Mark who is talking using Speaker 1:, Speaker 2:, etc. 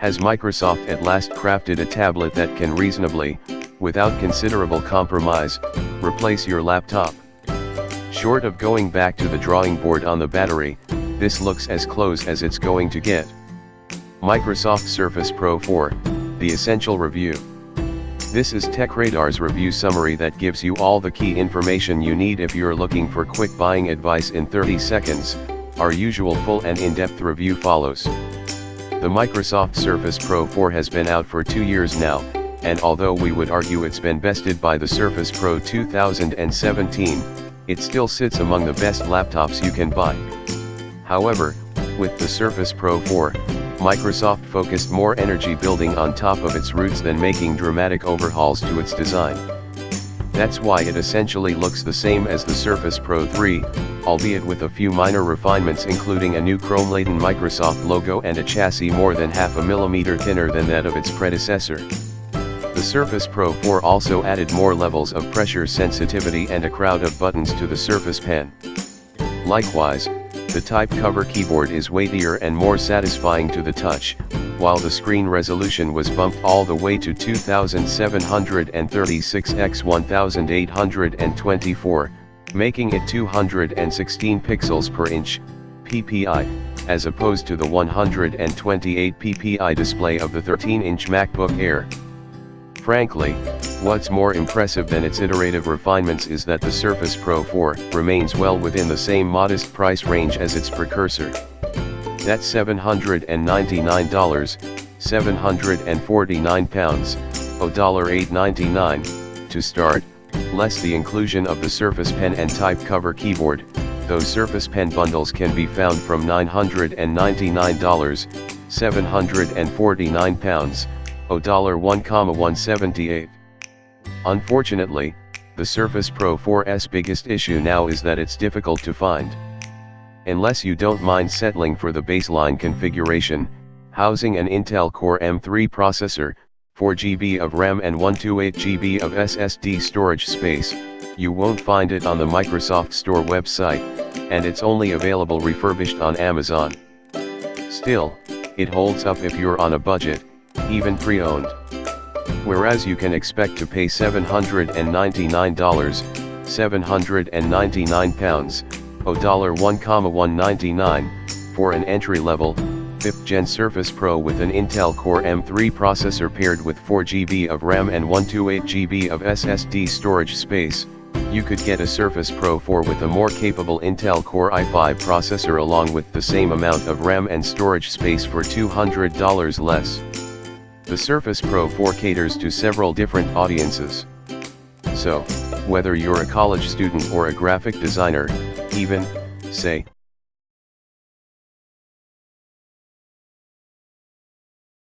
Speaker 1: Has Microsoft at last crafted a tablet that can reasonably, without considerable compromise, replace your laptop? Short of going back to the drawing board on the battery, this looks as close as it's going to get. Microsoft Surface Pro 4, the essential review. This is TechRadar's review summary that gives you all the key information you need if you're looking for quick buying advice in 30 seconds. Our usual full and in-depth review follows. The Microsoft Surface Pro 4 has been out for 2 years now, and although we would argue it's been bested by the Surface Pro 2017, it still sits among the best laptops you can buy. However, with the Surface Pro 4, Microsoft focused more energy building on top of its roots than making dramatic overhauls to its design. That's why it essentially looks the same as the Surface Pro 3, albeit with a few minor refinements, including a new chrome-laden Microsoft logo and a chassis more than half a millimeter thinner than that of its predecessor. The Surface Pro 4 also added more levels of pressure sensitivity and a crowd of buttons to the Surface Pen. Likewise, the Type Cover keyboard is weightier and more satisfying to the touch, while the screen resolution was bumped all the way to 2736 x 1824, making it 216 pixels per inch, ppi, as opposed to the 128 ppi display of the 13-inch MacBook Air. Frankly, what's more impressive than its iterative refinements is that the Surface Pro 4 remains well within the same modest price range as its precursor. That's $799, £749, $899, to start, less the inclusion of the Surface Pen and Type Cover keyboard. Those Surface Pen bundles can be found from $999, £749, $1,178. Unfortunately, the Surface Pro 4's biggest issue now is that it's difficult to find. Unless you don't mind settling for the baseline configuration, housing an Intel Core M3 processor, 4GB of RAM and 128GB of SSD storage space, you won't find it on the Microsoft Store website, and it's only available refurbished on Amazon. Still, it holds up if you're on a budget, even pre-owned. Whereas you can expect to pay $799, £799, $1,199, for an entry-level, 5th-gen Surface Pro with an Intel Core M3 processor paired with 4GB of RAM and 128GB of SSD storage space, you could get a Surface Pro 4 with a more capable Intel Core i5 processor along with the same amount of RAM and storage space for $200 less. The Surface Pro 4 caters to several different audiences. So, whether you're a college student or a graphic designer, even, say,